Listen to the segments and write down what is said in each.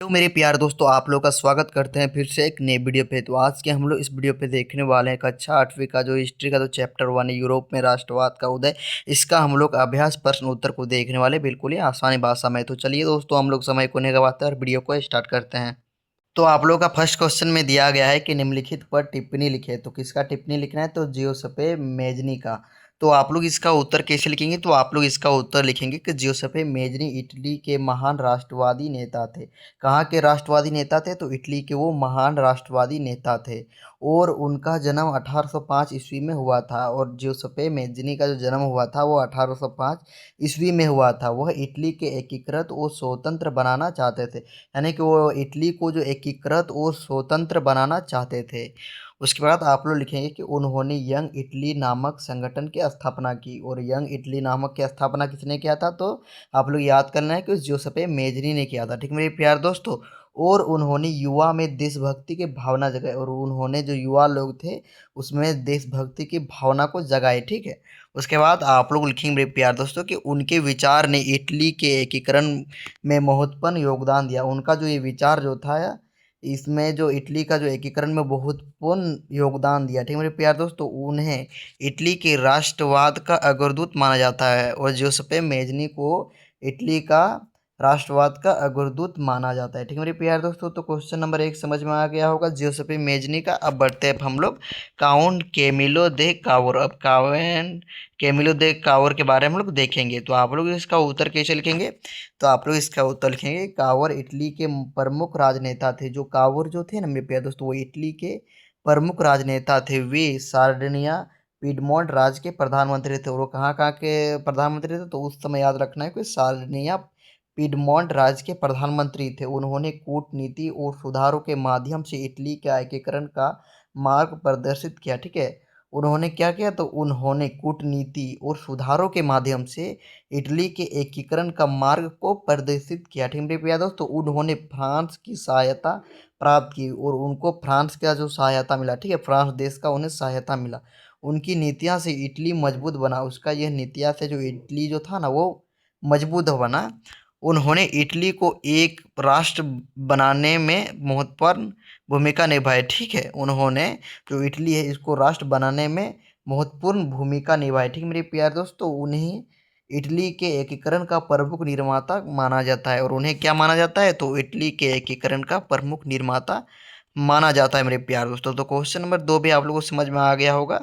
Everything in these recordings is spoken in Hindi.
तो मेरे प्यार दोस्तों, आप लोग का स्वागत करते हैं फिर से एक नए वीडियो पे। तो आज के हम लोग इस वीडियो पे देखने वाले हैं कक्षा 8वीं का जो हिस्ट्री का जो चैप्टर 1 है, यूरोप में राष्ट्रवाद का उदय। इसका हम लोग अभ्यास प्रश्न उत्तर को देखने वाले, बिल्कुल ही आसानी भाषा में। तो चलिए दोस्तों, हम लोग समय को नहीं गवाते और वीडियो को स्टार्ट करते हैं। तो आप लोग का फर्स्ट क्वेश्चन में दिया गया है कि निम्नलिखित पर टिप्पणी लिखे। तो किसका टिप्पणी लिखना है? तो जियोसेपे मेजनी का। तो आप लोग इसका उत्तर कैसे लिखेंगे? तो आप लोग इसका उत्तर लिखेंगे कि जियोसेपे मेजनी इटली के महान राष्ट्रवादी नेता थे। कहाँ के राष्ट्रवादी नेता थे? तो इटली के वो महान राष्ट्रवादी नेता थे और उनका जन्म 1805 ईस्वी में हुआ था। और जियोसेपे मेजनी का जो जन्म हुआ था वो 1805 ईस्वी में हुआ था। वह इटली के एकीकृत और स्वतंत्र बनाना चाहते थे, यानी कि वो इटली को जो एकीकृत और स्वतंत्र बनाना चाहते थे। उसके बाद आप लोग लिखेंगे कि उन्होंने यंग इटली नामक संगठन की स्थापना की। और यंग इटली नामक की स्थापना किसने किया था? तो आप लोग याद करना है कि जियोसेपे मेजनी ने किया था। ठीक मेरे प्यार दोस्तों। और उन्होंने युवा में देशभक्ति की भावना जगाई, और उन्होंने जो युवा लोग थे उसमें देशभक्ति की भावना को जगाई। ठीक है। उसके बाद आप लोग लिखेंगे मेरे प्यार दोस्तों कि उनके विचार ने इटली के एकीकरण में महत्वपूर्ण योगदान दिया। उनका जो ये विचार जो था इसमें जो इटली का जो एकीकरण में महत्वपूर्ण योगदान दिया। ठीक है मेरे प्यार दोस्तों, उन्हें इटली के राष्ट्रवाद का अग्रदूत माना जाता है। और जोसेपे मेजनी को इटली का राष्ट्रवाद का अग्रदूत माना जाता है। ठीक है मेरे प्यार दोस्तों, तो क्वेश्चन नंबर 1 समझ में आ गया होगा जियोसेपे मेजनी का। अब बढ़ते हैं हम लोग काउंट कैमिलो दे कावर। अब काउंट कैमिलो दे कावर के बारे में हम लोग देखेंगे। तो आप लोग इसका उत्तर कैसे लिखेंगे? तो आप लोग इसका उत्तर लिखेंगे कावर इटली के प्रमुख राजनेता थे। जो कावर जो थे ना मेरे प्यारे दोस्तों, वो इटली के प्रमुख राजनेता थे। वे सार्डिनिया पिडमोंट राज्य के प्रधानमंत्री थे। और वो कहाँ कहाँ के प्रधानमंत्री थे? तो उस समय याद रखना है कि सार्डिनिया पिडमोंट राज्य के प्रधानमंत्री थे। उन्होंने कूटनीति और सुधारों के माध्यम से इटली के एकीकरण का मार्ग प्रदर्शित किया। ठीक है। उन्होंने क्या किया? तो उन्होंने कूटनीति और सुधारों के माध्यम से इटली के एकीकरण का मार्ग को प्रदर्शित किया। ठीक है मेरे प्यारे दोस्तों, उन्होंने फ्रांस की सहायता प्राप्त की और उनको फ्रांस का जो सहायता मिला, ठीक है, फ्रांस देश का उन्हें सहायता मिला। उनकी नीतियाँ से इटली मजबूत बना। उसका यह नीतियाँ से जो इटली जो था ना वो मजबूत बना। उन्होंने इटली को एक राष्ट्र बनाने में महत्वपूर्ण भूमिका निभाई। ठीक है। उन्होंने जो इटली है इसको राष्ट्र बनाने में महत्वपूर्ण भूमिका निभाई। ठीक है मेरे प्यारे दोस्तों, उन्हें इटली के एकीकरण का प्रमुख निर्माता माना जाता है। और उन्हें क्या माना जाता है? तो इटली के एकीकरण का प्रमुख निर्माता माना जाता है मेरे प्यार दोस्तों। तो क्वेश्चन नंबर 2 भी आप लोगों को समझ में आ गया होगा।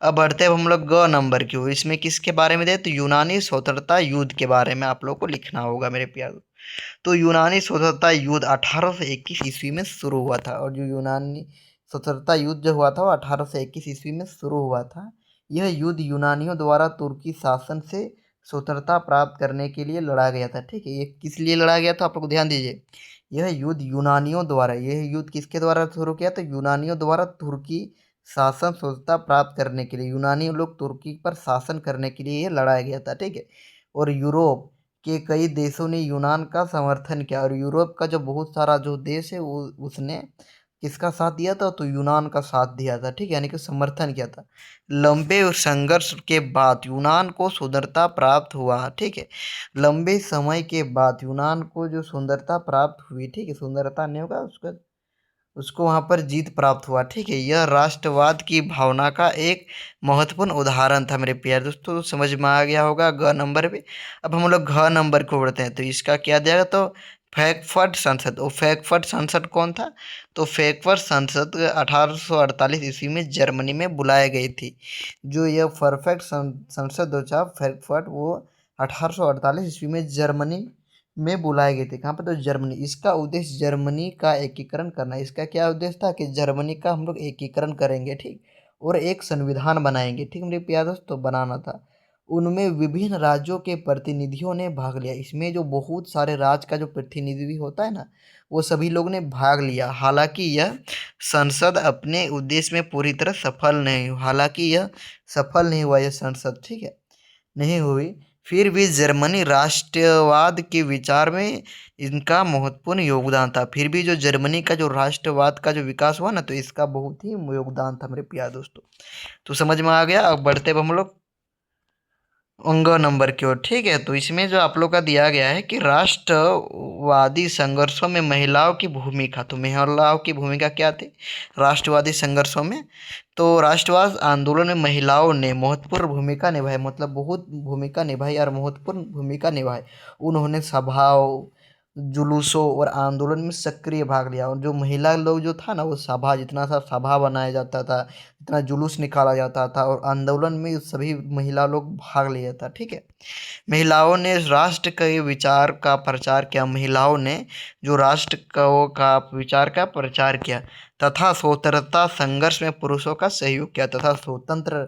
अब बढ़ते हैं हम लोग ग नंबर की ओर। इसमें किसके बारे में दे? तो यूनानी स्वतंत्रता युद्ध के बारे में आप लोग को लिखना होगा मेरे प्यार दोस्तों। तो यूनानी स्वतंत्रता युद्ध 1821 ईस्वी में शुरू हुआ था। और जो यूनानी स्वतंत्रता युद्ध जो हुआ था वो 1821 ईस्वी में शुरू हुआ था। यह युद्ध यूनानियों द्वारा तुर्की शासन से स्वतंत्रता प्राप्त करने के लिए लड़ा गया था। ठीक है। ये किस लिए लड़ा गया था? आप लोग ध्यान दीजिए। यह युद्ध यूनानियों द्वारा, यह युद्ध किसके द्वारा शुरू किया? तो यूनानियों द्वारा तुर्की शासन स्वतंत्रता प्राप्त करने के लिए, यूनानी लोग तुर्की पर शासन करने के लिए ये लड़ाया गया था। ठीक है। और यूरोप के कई देशों ने यूनान का समर्थन किया। और यूरोप का जो बहुत सारा जो देश है वो उसने किसका साथ दिया था? तो यूनान का साथ दिया था। ठीक है, यानी कि समर्थन किया था। लंबे संघर्ष के बाद यूनान को सुंदरता प्राप्त हुआ। ठीक है। लंबे समय के बाद यूनान को जो सुंदरता प्राप्त हुई, ठीक है, सुंदरता नहीं होगा उसका, उसको वहाँ पर जीत प्राप्त हुआ। ठीक है। यह राष्ट्रवाद की भावना का एक महत्वपूर्ण उदाहरण था मेरे प्यारे दोस्तों। तो समझ में आ गया होगा ग नंबर पे। अब हम लोग घ नंबर को बढ़ते हैं। तो इसका क्या दिया गया? तो फ्रैंकफर्ट संसद। और फ्रैंकफर्ट संसद कौन था? तो फ्रैंकफर्ट संसद 1848 ईस्वी में जर्मनी में बुलाई गई थी। जो यह परफेक्ट संसद जो था फ्रैंकफर्ट, वो 1848 ईस्वी में जर्मनी में बुलाए गए थे। कहाँ पर? तो जर्मनी। इसका उद्देश्य जर्मनी का एकीकरण करना। इसका क्या उद्देश्य था? कि जर्मनी का हम लोग एकीकरण करेंगे, ठीक, और एक संविधान बनाएंगे। ठीक मेरे प्यारे दोस्तों, बनाना था। उनमें विभिन्न राज्यों के प्रतिनिधियों ने भाग लिया। इसमें जो बहुत सारे राज्य का जो प्रतिनिधि होता है ना, वो सभी लोग ने भाग लिया। हालांकि यह संसद अपने उद्देश्य में पूरी तरह सफल नहीं हुआ। हालांकि यह सफल नहीं हुआ, यह संसद, ठीक है, नहीं हुई। फिर भी जर्मनी राष्ट्रवाद के विचार में इनका महत्वपूर्ण योगदान था। फिर भी जो जर्मनी का जो राष्ट्रवाद का जो विकास हुआ ना, तो इसका बहुत ही योगदान था मेरे प्यारे दोस्तों। तो समझ में आ गया। अब बढ़ते अब हम लोग अंग नंबर की ओर। ठीक है, तो इसमें जो आप लोग का दिया गया है कि राष्ट्रवादी संघर्षों में महिलाओं की भूमिका, तो महिलाओं की भूमिका क्या थी राष्ट्रवादी संघर्षों में? तो राष्ट्रवाद आंदोलन में महिलाओं ने महत्वपूर्ण भूमिका निभाई, मतलब बहुत भूमिका निभाई और महत्वपूर्ण भूमिका निभाई। उन्होंने सभाओं, जुलूसों और आंदोलन में सक्रिय भाग लिया। और जो महिला लोग जो था ना, वो सभा, जितना सा सभा बनाया जाता था, इतना जुलूस निकाला जाता था, और आंदोलन में सभी महिला लोग भाग लिया था। ठीक है, महिलाओं ने राष्ट्र के विचार का प्रचार किया। महिलाओं ने जो राष्ट्र का विचार का प्रचार किया, तथा स्वतंत्रता संघर्ष में पुरुषों का सहयोग किया, तथा स्वतंत्र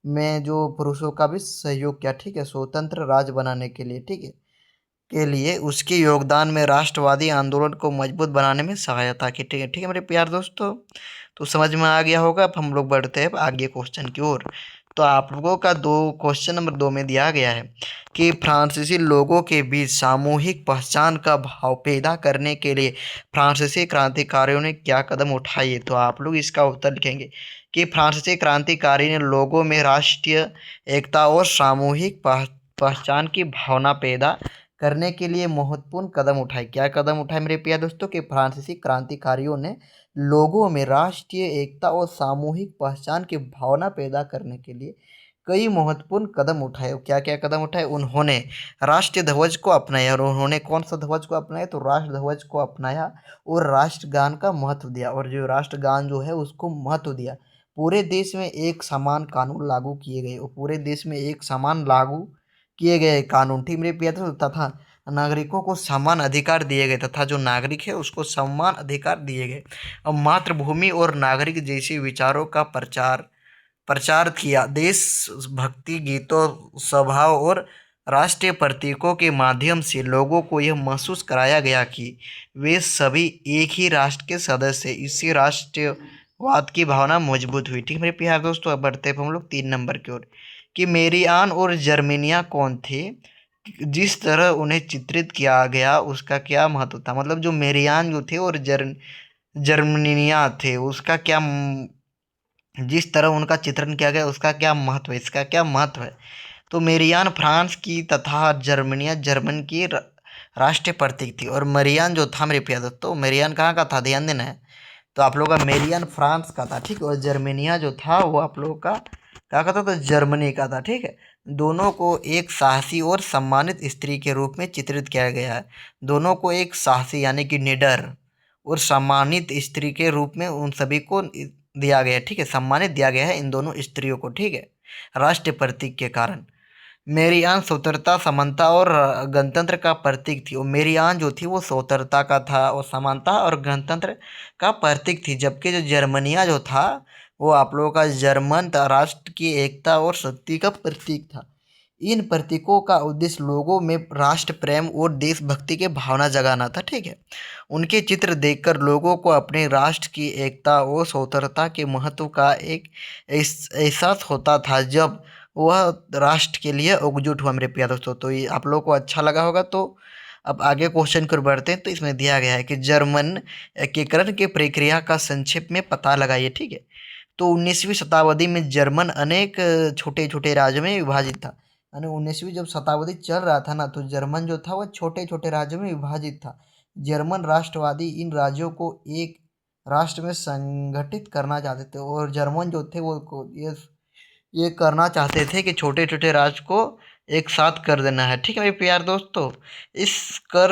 में जो पुरुषों का भी सहयोग किया। ठीक है, स्वतंत्र राज्य बनाने के लिए, ठीक है, के लिए उसके योगदान में राष्ट्रवादी आंदोलन को मजबूत बनाने में सहायता की। ठीक है, ठीक है मेरे प्यार दोस्तों, तो समझ में आ गया होगा। अब हम लोग बढ़ते हैं आगे क्वेश्चन की ओर। तो आप लोगों का दो क्वेश्चन नंबर 2 में दिया गया है कि फ्रांसीसी लोगों के बीच सामूहिक पहचान का भाव पैदा करने के लिए फ्रांसीसी क्रांतिकारियों ने क्या कदम उठाए? तो आप लोग इसका उत्तर लिखेंगे कि फ्रांसीसी क्रांतिकारी ने लोगों में राष्ट्रीय एकता और सामूहिक पहचान की भावना पैदा करने के लिए महत्वपूर्ण कदम उठाए। क्या कदम उठाए मेरे प्यारे दोस्तों? कि फ्रांसीसी क्रांतिकारियों ने लोगों में राष्ट्रीय एकता और सामूहिक पहचान की भावना पैदा करने के लिए कई महत्वपूर्ण कदम उठाए। क्या क्या कदम उठाए? उन्होंने राष्ट्रीय ध्वज को अपनाया। और उन्होंने कौन सा ध्वज को अपनाया? तो राष्ट्र ध्वज को अपनाया। और राष्ट्रगान का महत्व दिया, और जो राष्ट्रगान जो है उसको महत्व दिया। पूरे देश में एक समान कानून लागू किए गए, और पूरे देश में एक समान लागू किए गए कानून, ठीक मेरे प्रिय दोस्तों, तथा नागरिकों को समान अधिकार दिए गए, तथा जो नागरिक है उसको समान अधिकार दिए गए। और मातृभूमि और नागरिक जैसे विचारों का प्रचार प्रचार किया। देशभक्ति गीतों, सभाओं और राष्ट्रीय प्रतीकों के माध्यम से लोगों को यह महसूस कराया गया कि वे सभी एक ही राष्ट्र के सदस्य हैं। इससे राष्ट्रवाद की भावना मजबूत हुई। ठीक मेरे प्यारे दोस्तों, अब बढ़ते हैं हम लोग 3 नंबर की ओर कि मेरियान और जर्मनिया कौन थे? जिस तरह उन्हें चित्रित किया गया उसका क्या महत्व था? मतलब जो मेरियान जो थे और जर्मनिया थे, उसका क्या जिस तरह उनका चित्रण किया गया उसका क्या महत्व है, इसका क्या महत्व है? तो मेरियान फ्रांस की तथा जर्मनिया जर्मन की राष्ट्रीय प्रतीक थी। और मेरियान जो था मेरे प्यारे दोस्तों, मेरियान कहाँ का था ध्यान देना है। तो आप लोगों का मेरियान फ्रांस का था, ठीक है, और जर्मनिया जो था वो आप लोगों का क्या कहता था? तो जर्मनी का था। ठीक है, दोनों को एक साहसी और सम्मानित स्त्री के रूप में चित्रित किया गया है। दोनों को एक साहसी यानी कि निडर और सम्मानित स्त्री के रूप में उन सभी को दिया गया है। ठीक है, सम्मानित दिया गया है इन दोनों स्त्रियों को। ठीक है, राष्ट्रीय प्रतीक के कारण। मेरी आन स्वतंत्रता, समानता और गणतंत्र का प्रतीक थी। और मेरी आन जो थी वो स्वतंत्रता का था, और समानता और गणतंत्र का प्रतीक थी। जबकि जो जर्मनिया जो था वो आप लोगों का जर्मन राष्ट्र की एकता और शक्ति का प्रतीक था। इन प्रतीकों का उद्देश्य लोगों में राष्ट्र प्रेम और देशभक्ति के भावना जगाना था। ठीक है, उनके चित्र देखकर लोगों को अपने राष्ट्र की एकता और स्वतंत्रता के महत्व का एक एहसास होता था, जब वह राष्ट्र के लिए एकजुट हुआ। मेरे प्यारे दोस्तों, तो ये आप लोगों को अच्छा लगा होगा। तो अब आगे क्वेश्चन को बढ़ते हैं। तो इसमें दिया गया है कि जर्मन एकीकरण की प्रक्रिया का संक्षेप में पता लगाइए। ठीक है, तो 19वीं शताब्दी में जर्मन अनेक छोटे छोटे राज्यों में विभाजित था। यानी 19वीं जब शताब्दी चल रहा था ना, तो जर्मन जो था वो छोटे छोटे राज्यों में विभाजित था। जर्मन राष्ट्रवादी इन राज्यों को एक राष्ट्र में संगठित करना चाहते थे। और जर्मन जो थे वो ये करना चाहते थे कि छोटे छोटे राज्य को एक साथ कर देना है। ठीक है मेरे प्यार दोस्तों, इस कर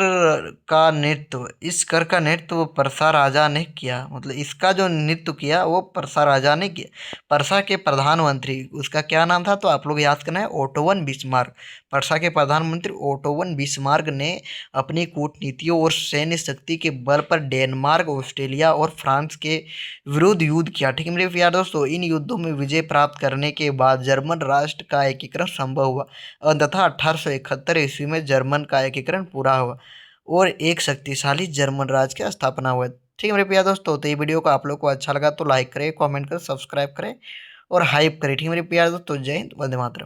इस कर का नृत्य वो परसा राजा ने किया। मतलब इसका जो नृत्य किया वो परसा राजा ने किया। परसा के प्रधानमंत्री, उसका क्या नाम था? तो आप लोग याद करना है, ओटोवन बिस्मार्क। परसा के प्रधानमंत्री ओटोवन बिस्मार्क ने अपनी कूटनीतियों और सैन्य शक्ति के बल पर डेनमार्क, ऑस्ट्रेलिया और फ्रांस के विरुद्ध युद्ध किया। ठीक है मेरे प्यारे दोस्तों, इन युद्धों में विजय प्राप्त करने के बाद जर्मन राष्ट्र का एकीकरण संभव हुआ। तथा 1871 ईस्वी में जर्मन का एकीकरण पूरा हुआ और एक शक्तिशाली जर्मन राज्य की स्थापना हुआ। ठीक है मेरे प्यारे दोस्तों, तो ये वीडियो को आप लोग को अच्छा लगा तो लाइक करें, कमेंट करें, सब्सक्राइब करें और हाइप करें। ठीक है मेरे प्यारे दोस्तों, जय हिंद, वंदे मातरम।